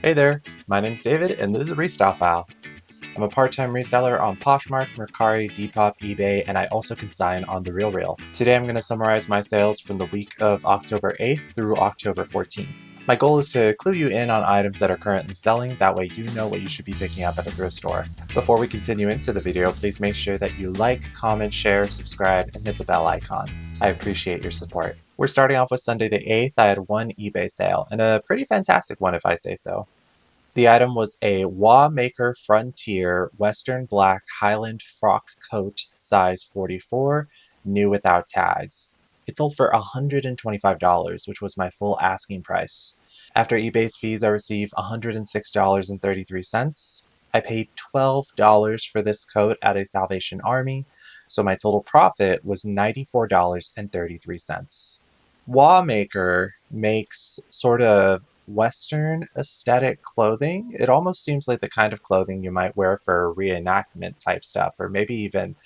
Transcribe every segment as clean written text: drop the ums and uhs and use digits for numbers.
Hey there, my name's David and this is Reselling. I'm a part-time reseller on Poshmark, Mercari, Depop, eBay, and I also consign on The RealReal. Today I'm going to summarize my sales from the week of October 8th through October 14th. My goal is to clue you in on items that are currently selling, that way you know what you should be picking up at a thrift store. Before we continue into the video, please make sure that you like, comment, share, subscribe, and hit the bell icon. I appreciate your support. We're starting off with Sunday the 8th. I had one eBay sale, and a pretty fantastic one if I say so. The item was a Maker Frontier Western Black Highland frock coat, size 44, new without tags. It sold for $125, which was my full asking price. After eBay's fees, I received $106.33. I paid $12 for this coat at a Salvation Army, so my total profit was $94.33. Maker makes sort of Western aesthetic clothing. It almost seems like the kind of clothing you might wear for reenactment type stuff, or maybe even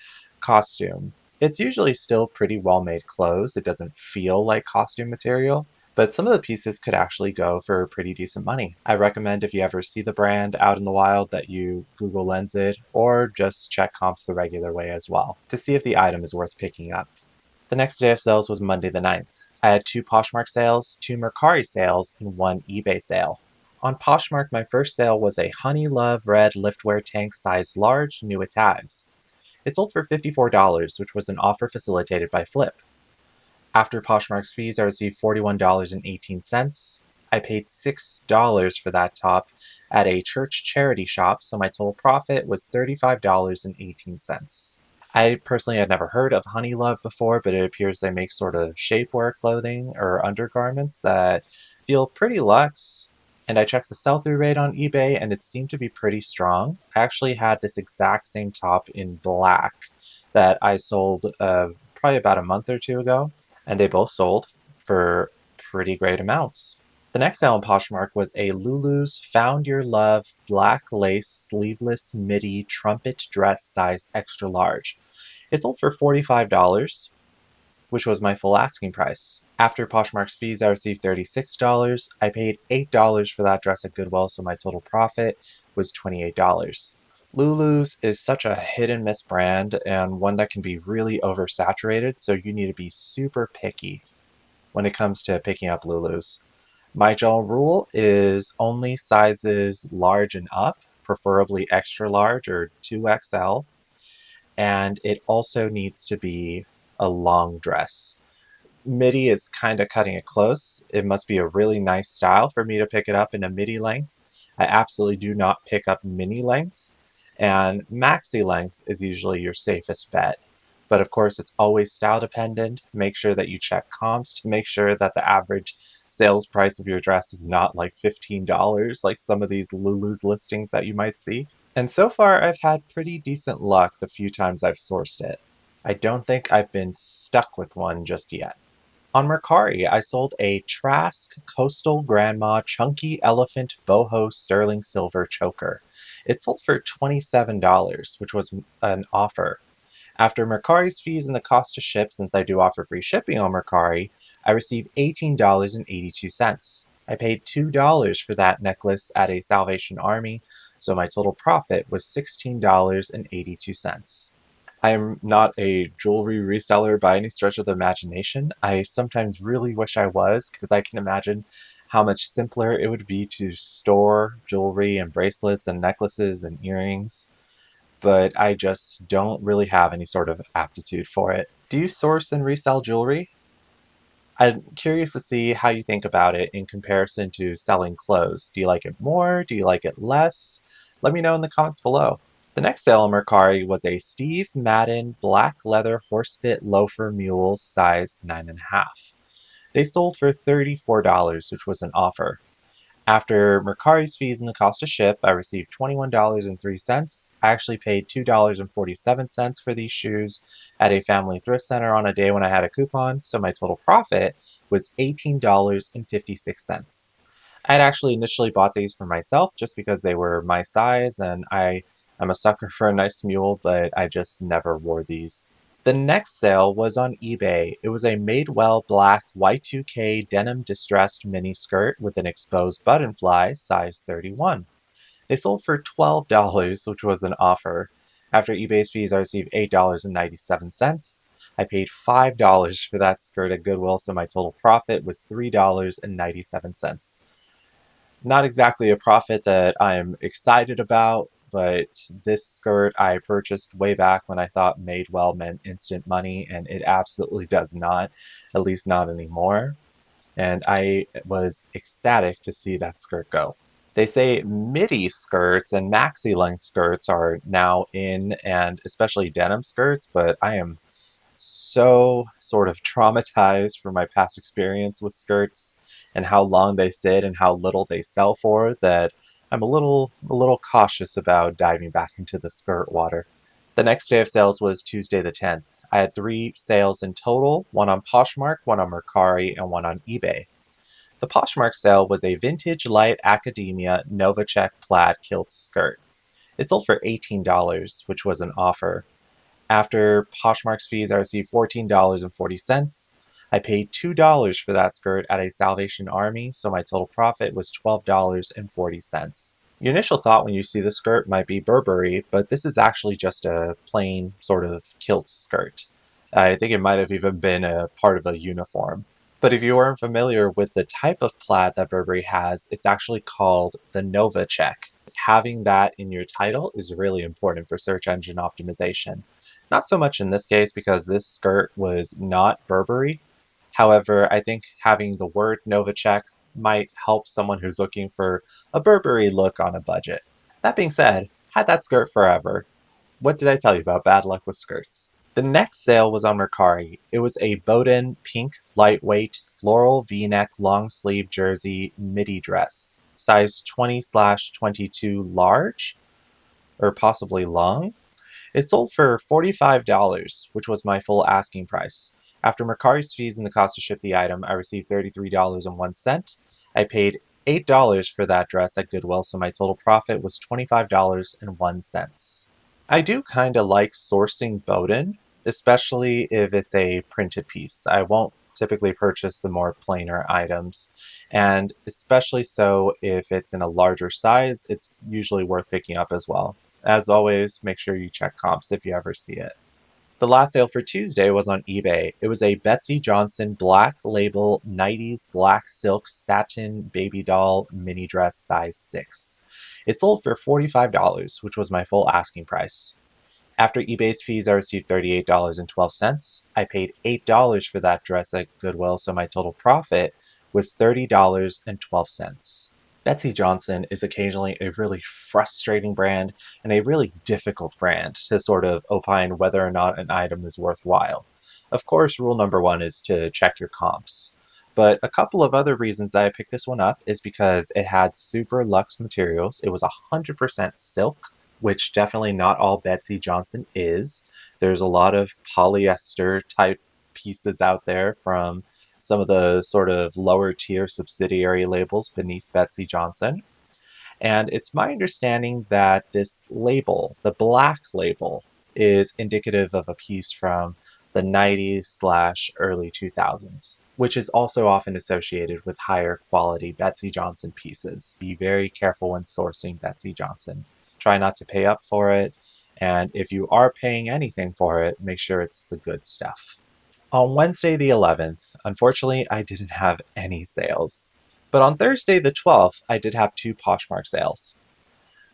costume. It's usually still pretty well made clothes. It doesn't feel like costume material, but some of the pieces could actually go for pretty decent money. I recommend if you ever see the brand out in the wild that you Google Lens it, or just check comps the regular way as well, to see if the item is worth picking up. The next day of sales was Monday the 9th. I had 2 Poshmark sales, 2 Mercari sales, and 1 eBay sale. On Poshmark, my first sale was a Honey Love Red Liftwear Tank size large, new with tags. It sold for $54, which was an offer facilitated by FLYP. After Poshmark's fees, I received $41.18. I paid $6 for that top at a church charity shop, so my total profit was $35.18. I personally had never heard of Honey Love before, but it appears they make sort of shapewear clothing or undergarments that feel pretty luxe. And I checked the sell-through rate on eBay and it seemed to be pretty strong. I actually had this exact same top in black that I sold probably about a month or two ago, and they both sold for pretty great amounts. The next sale on Poshmark was a Lulu's Found Your Love black lace sleeveless midi trumpet dress size extra large. It sold for $45, which was my full asking price. After Poshmark's fees, I received $36. I paid $8 for that dress at Goodwill, so my total profit was $28. Lulu's is such a hit and miss brand and one that can be really oversaturated, so you need to be super picky when it comes to picking up Lulu's. My general rule is only sizes large and up, preferably extra large or 2XL, and it also needs to be a long dress. Midi is kind of cutting it close. It must be a really nice style for me to pick it up in a midi length. I absolutely do not pick up mini length, and maxi length is usually your safest bet. But of course, it's always style dependent. Make sure that you check comps to make sure that the average sales price of your dress is not like $15, like some of these Lulu's listings that you might see. And so far, I've had pretty decent luck the few times I've sourced it. I don't think I've been stuck with one just yet. On Mercari, I sold a Trask Coastal Grandma Chunky Elephant Boho Sterling Silver Choker. It sold for $27, which was an offer. After Mercari's fees and the cost to ship, since I do offer free shipping on Mercari, I received $18.82. I paid $2 for that necklace at a Salvation Army, so my total profit was $16.82. I am not a jewelry reseller by any stretch of the imagination. I sometimes really wish I was, because I can imagine how much simpler it would be to store jewelry and bracelets and necklaces and earrings, but I just don't really have any sort of aptitude for it. Do you source and resell jewelry? I'm curious to see how you think about it in comparison to selling clothes. Do you like it more? Do you like it less? Let me know in the comments below. The next sale on Mercari was a Steve Madden black leather horsebit loafer mule size 9.5. They sold for $34, which was an offer. After Mercari's fees and the cost to ship, I received $21.03. I actually paid $2.47 for these shoes at a family thrift center on a day when I had a coupon, so my total profit was $18.56. I had actually initially bought these for myself just because they were my size, and I am a sucker for a nice mule, but I just never wore these. The next sale was on eBay. It was a Madewell black Y2K denim distressed mini skirt with an exposed button fly, size 31. They sold for $12, which was an offer. After eBay's fees, I received $8.97. I paid $5 for that skirt at Goodwill, so my total profit was $3.97. Not exactly a profit that I'm excited about, but this skirt I purchased way back when I thought Madewell meant instant money, and it absolutely does not, at least not anymore. And I was ecstatic to see that skirt go. They say midi skirts and maxi length skirts are now in, and especially denim skirts, but I am so sort of traumatized from my past experience with skirts and how long they sit and how little they sell for that I'm a little cautious about diving back into the skirt water. The next day of sales was Tuesday the 10th. I had 3 sales in total, one on Poshmark, one on Mercari, and one on eBay. The Poshmark sale was a vintage light academia Novacek plaid kilt skirt. It sold for $18, which was an offer. After Poshmark's fees, I received $14.40. I paid $2 for that skirt at a Salvation Army, so my total profit was $12.40. Your initial thought when you see the skirt might be Burberry, but this is actually just a plain sort of kilt skirt. I think it might have even been a part of a uniform. But if you aren't familiar with the type of plaid that Burberry has, it's actually called the Novacek. Having that in your title is really important for search engine optimization. Not so much in this case because this skirt was not Burberry. However, I think having the word Novacek might help someone who's looking for a Burberry look on a budget. That being said, had that skirt forever. What did I tell you about bad luck with skirts? The next sale was on Mercari. It was a Bowden pink lightweight floral v-neck long sleeve jersey midi dress, size 20/22 large, or possibly long. It sold for $45, which was my full asking price. After Mercari's fees and the cost to ship the item, I received $33.01. I paid $8 for that dress at Goodwill, so my total profit was $25.01. I do kind of like sourcing Bowden, especially if it's a printed piece. I won't typically purchase the more plainer items, and especially so if it's in a larger size, it's usually worth picking up as well. As always, make sure you check comps if you ever see it. The last sale for Tuesday was on eBay. It was a Betsy Johnson black label 90s black silk satin baby doll mini dress size 6. It sold for $45, which was my full asking price. After eBay's fees, I received $38.12. I paid $8 for that dress at Goodwill, so my total profit was $30.12. Betsy Johnson is occasionally a really frustrating brand and a really difficult brand to sort of opine whether or not an item is worthwhile. Of course, rule number one is to check your comps. But a couple of other reasons that I picked this one up is because it had super luxe materials. It was 100% silk, which definitely not all Betsy Johnson is. There's a lot of polyester type pieces out there from some of the sort of lower tier subsidiary labels beneath Betsy Johnson. And it's my understanding that this label, the black label, is indicative of a piece from the 90s slash early 2000s, which is also often associated with higher quality Betsy Johnson pieces. Be very careful when sourcing Betsy Johnson. Try not to pay up for it, and if you are paying anything for it, make sure it's the good stuff. On Wednesday the 11th, unfortunately, I didn't have any sales. But on Thursday the 12th, I did have 2 Poshmark sales.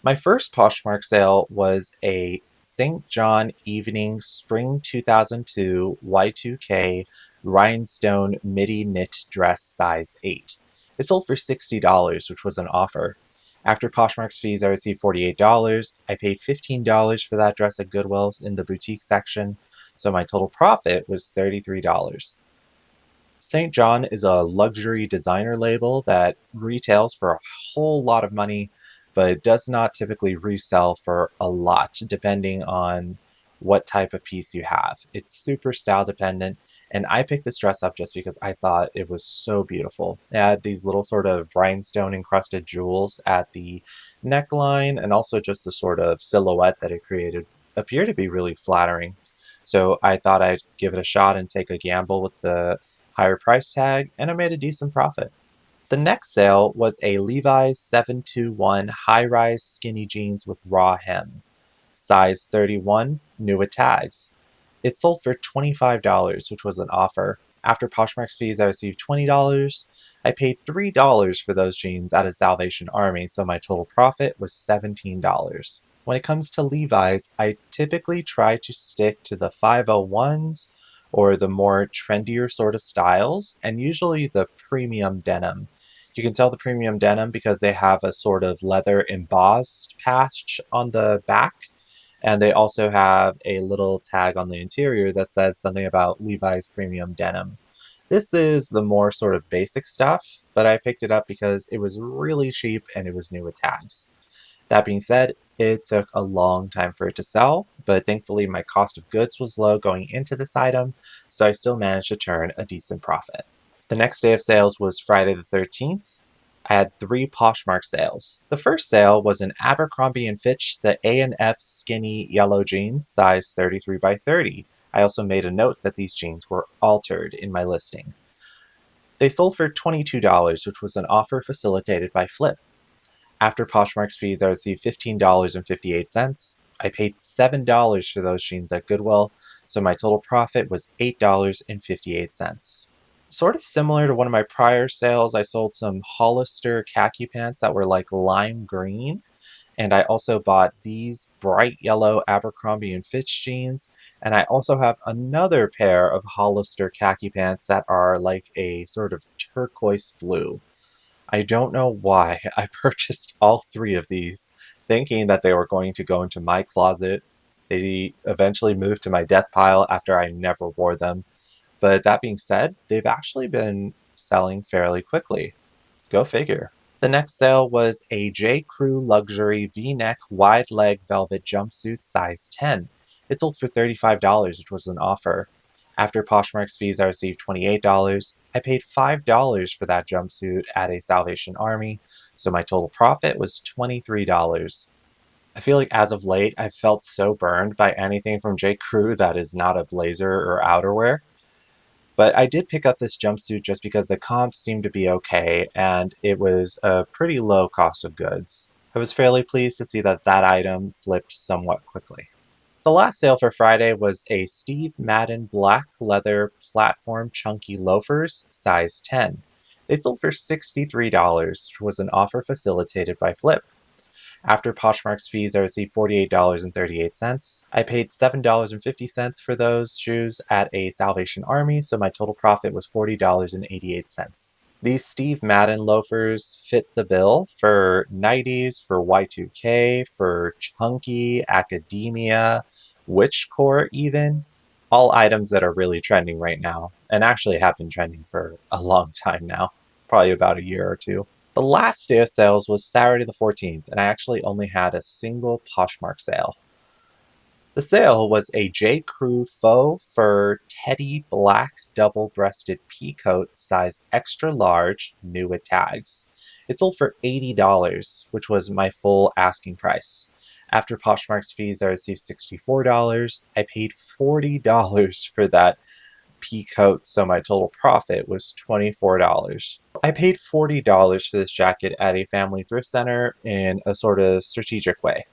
My first Poshmark sale was a St. John Evening Spring 2002 Y2K rhinestone midi knit dress size 8. It sold for $60, which was an offer. After Poshmark's fees, I received $48. I paid $15 for that dress at Goodwill's in the boutique section, so my total profit was $33. St. John is a luxury designer label that retails for a whole lot of money, but does not typically resell for a lot, depending on what type of piece you have. It's super style dependent, and I picked this dress up just because I thought it was so beautiful. It had these little sort of rhinestone encrusted jewels at the neckline, and also just the sort of silhouette that it created appeared to be really flattering. So I thought I'd give it a shot and take a gamble with the higher price tag, and I made a decent profit. The next sale was a Levi's 721 high-rise skinny jeans with raw hem, size 31, new with tags. It sold for $25, which was an offer. After Poshmark's fees, I received $20. I paid $3 for those jeans at a Salvation Army, so my total profit was $17. When it comes to Levi's, I typically try to stick to the 501s or the more trendier sort of styles, and usually the premium denim. You can tell the premium denim because they have a sort of leather embossed patch on the back, and they also have a little tag on the interior that says something about Levi's premium denim. This is the more sort of basic stuff, but I picked it up because it was really cheap and it was new with tags. That being said, it took a long time for it to sell, but thankfully my cost of goods was low going into this item, so I still managed to turn a decent profit. The next day of sales was Friday the 13th. I had 3 Poshmark sales. The first sale was an Abercrombie & Fitch, the A&F skinny yellow jeans, size 33 by 30. I also made a note that these jeans were altered in my listing. They sold for $22, which was an offer facilitated by FLYP. After Poshmark's fees, I received $15.58. I paid $7 for those jeans at Goodwill, so my total profit was $8.58. Sort of similar to one of my prior sales, I sold some Hollister khaki pants that were like lime green, and I also bought these bright yellow Abercrombie & Fitch jeans, and I also have another pair of Hollister khaki pants that are like a sort of turquoise blue. I don't know why I purchased all 3 of these, thinking that they were going to go into my closet. They eventually moved to my death pile after I never wore them. But that being said, they've actually been selling fairly quickly. Go figure. The next sale was a J. Crew luxury V-neck wide leg velvet jumpsuit size 10. It sold for $35, which was an offer. After Poshmark's fees, I received $28. I paid $5 for that jumpsuit at a Salvation Army, so my total profit was $23. I feel like as of late, I've felt so burned by anything from J. Crew that is not a blazer or outerwear. But I did pick up this jumpsuit just because the comps seemed to be okay, and it was a pretty low cost of goods. I was fairly pleased to see that that item flipped somewhat quickly. The last sale for Friday was a Steve Madden black leather platform chunky loafers, size 10. They sold for $63, which was an offer facilitated by FLYP. After Poshmark's fees, I received $48.38. I paid $7.50 for those shoes at a Salvation Army, so my total profit was $40.88. These Steve Madden loafers fit the bill for 90s, for Y2K, for chunky, academia, witchcore even. All items that are really trending right now, and actually have been trending for a long time now, probably about a year or two. The last day of sales was Saturday the 14th, and I actually only had a single Poshmark sale. The sale was a J. Crew faux fur teddy black double-breasted pea coat size extra large, new with tags. It sold for $80, which was my full asking price. After Poshmark's fees, I received $64. I paid $40 for that pea coat, so my total profit was $24. I paid $40 for this jacket at a family thrift center in a sort of strategic way.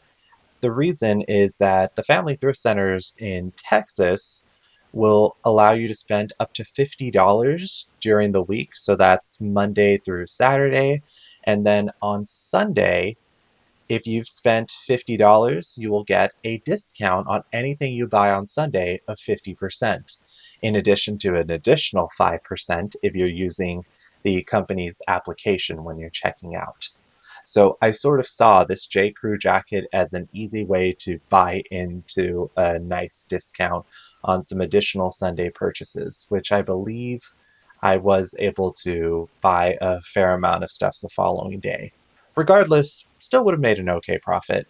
The reason is that the family thrift centers in Texas will allow you to spend up to $50 during the week, so that's Monday through Saturday, and then on Sunday, if you've spent $50, you will get a discount on anything you buy on Sunday of 50%, in addition to an additional 5% if you're using the company's application when you're checking out. So I sort of saw this J. Crew jacket as an easy way to buy into a nice discount on some additional Sunday purchases, which I believe I was able to buy a fair amount of stuff the following day. Regardless, still would have made an okay profit.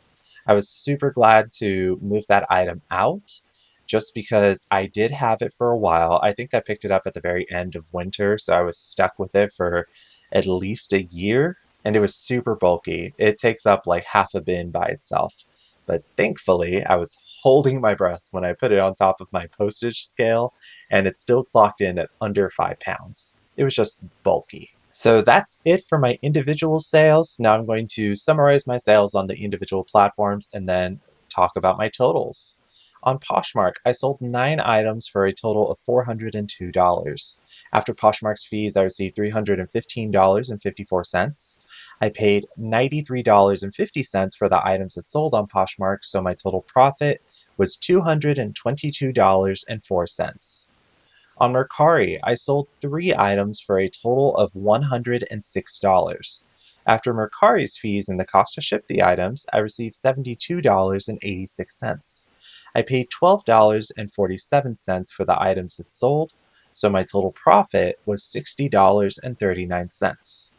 I was super glad to move that item out just because I did have it for a while. I think I picked it up at the very end of winter, so I was stuck with it for at least a year, and it was super bulky. It takes up like half a bin by itself. But thankfully, I was holding my breath when I put it on top of my postage scale, and it still clocked in at under 5 pounds. It was just bulky. So that's it for my individual sales. Now I'm going to summarize my sales on the individual platforms and then talk about my totals. On Poshmark, I sold 9 items for a total of $402. After Poshmark's fees, I received $315.54. I paid $93.50 for the items that sold on Poshmark, so my total profit was $222.04. On Mercari, I sold 3 items for a total of $106. After Mercari's fees and the cost to ship the items, I received $72.86. I paid $12.47 for the items it sold, so my total profit was $60.39.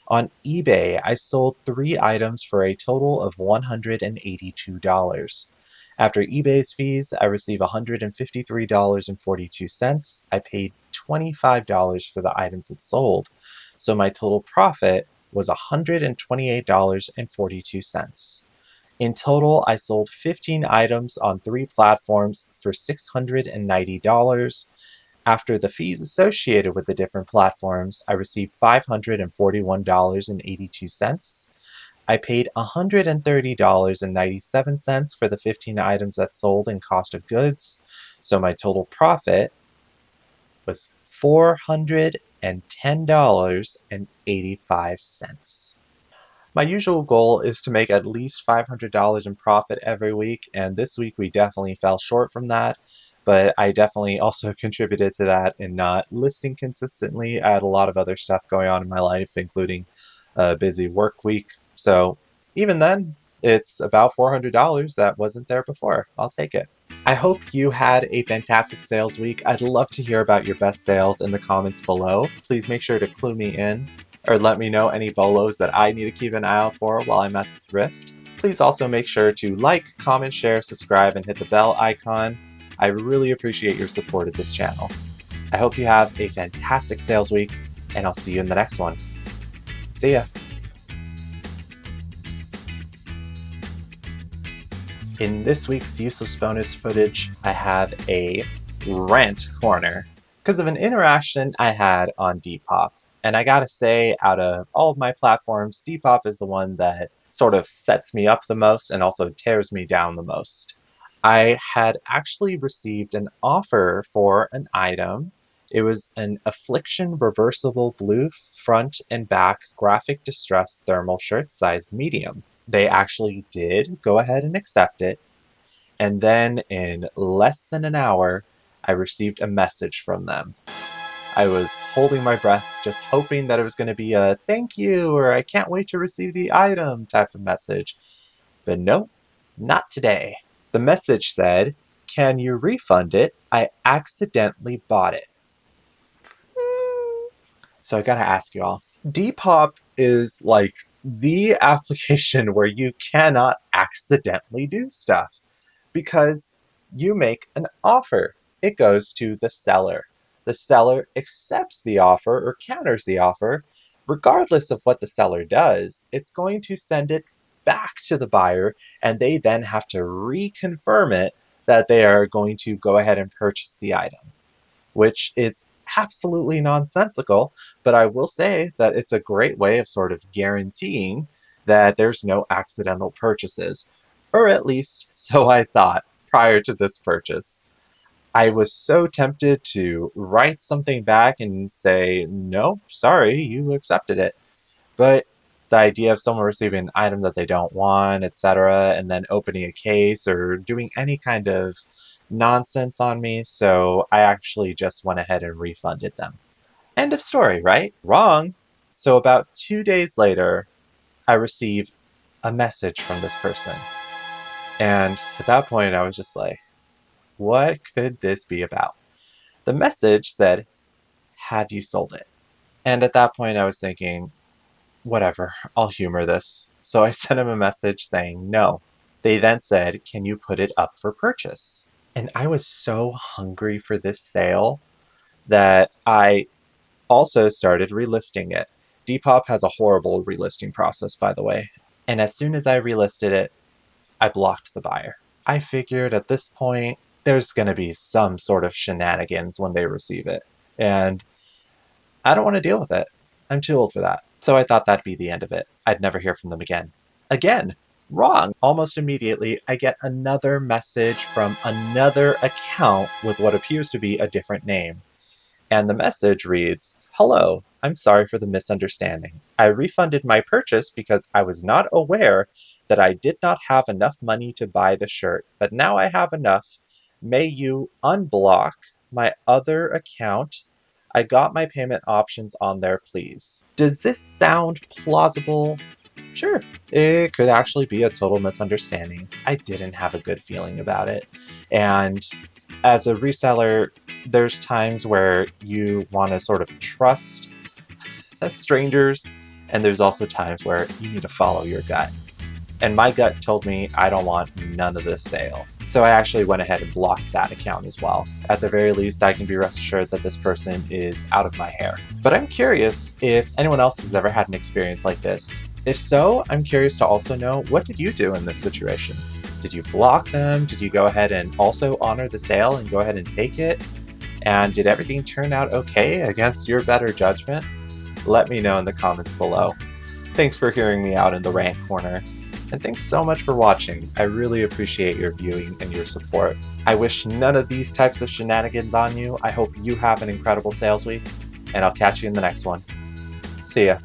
On eBay, I sold 3 items for a total of $182. After eBay's fees, I received $153.42. I paid $25 for the items it sold, so my total profit was $128.42. In total, I sold 15 items on 3 platforms for $690. After the fees associated with the different platforms, I received $541.82. I paid $130.97 for the 15 items that sold in cost of goods, so my total profit was $410.85. My usual goal is to make at least $500 in profit every week, and this week we definitely fell short from that. But I definitely also contributed to that in not listing consistently. I had a lot of other stuff going on in my life, including a busy work week. So even then, it's about $400 that wasn't there before. I'll take it. I hope you had a fantastic sales week. I'd love to hear about your best sales in the comments below. Please make sure to clue me in or let me know any bolos that I need to keep an eye out for while I'm at the thrift. Please also make sure to like, comment, share, subscribe, and hit the bell icon. I really appreciate your support of this channel. I hope you have a fantastic sales week, and I'll see you in the next one. See ya! In this week's useless bonus footage, I have a rant corner because of an interaction I had on Depop. And I gotta say, out of all of my platforms, Depop is the one that sort of sets me up the most and also tears me down the most. I had actually received an offer for an item. It was an Affliction reversible blue front and back graphic distress thermal shirt size medium. They actually did go ahead and accept it. And then in less than an hour, I received a message from them. I was holding my breath, just hoping that it was going to be a thank you or I can't wait to receive the item type of message. But nope, not today. The message said, "Can you refund it? I accidentally bought it." So I gotta ask y'all, Depop is like the application where you cannot accidentally do stuff because you make an offer. It goes to the seller. The seller accepts the offer or counters the offer. Regardless of what the seller does, it's going to send it back to the buyer, and they then have to reconfirm it that they are going to go ahead and purchase the item, which is absolutely nonsensical, but I will say that it's a great way of sort of guaranteeing that there's no accidental purchases, or at least so I thought prior to this purchase. I was so tempted to write something back and say, "No, sorry, you accepted it." But the idea of someone receiving an item that they don't want, etc., and then opening a case or doing any kind of nonsense on me, so I actually just went ahead and refunded them. End of story, right? Wrong. So about 2 days later, I received a message from this person. And at that point, I was just like, what could this be about? The message said, "Have you sold it?" And at that point, I was thinking, whatever, I'll humor this. So I sent him a message saying no. They then said, "Can you put it up for purchase?" And I was so hungry for this sale that I also started relisting it. Depop has a horrible relisting process, by the way. And as soon as I relisted it, I blocked the buyer. I figured at this point, there's going to be some sort of shenanigans when they receive it. And I don't want to deal with it. I'm too old for that. So I thought that'd be the end of it. I'd never hear from them again. Again, wrong. Almost immediately, I get another message from another account with what appears to be a different name. And the message reads, "Hello, I'm sorry for the misunderstanding. I refunded my purchase because I was not aware that I did not have enough money to buy the shirt, but now I have enough. May you unblock my other account? I got my payment options on there, please." Does this sound plausible? Sure, it could actually be a total misunderstanding. I didn't have a good feeling about it. And as a reseller, there's times where you want to sort of trust strangers, and there's also times where you need to follow your gut. And my gut told me I don't want none of this sale. So I actually went ahead and blocked that account as well. At the very least, I can be rest assured that this person is out of my hair. But I'm curious if anyone else has ever had an experience like this. If so, I'm curious to also know, what did you do in this situation? Did you block them? Did you go ahead and also honor the sale and go ahead and take it? And did everything turn out okay against your better judgment? Let me know in the comments below. Thanks for hearing me out in the rant corner. And thanks so much for watching. I really appreciate your viewing and your support. I wish none of these types of shenanigans on you. I hope you have an incredible sales week, and I'll catch you in the next one. See ya.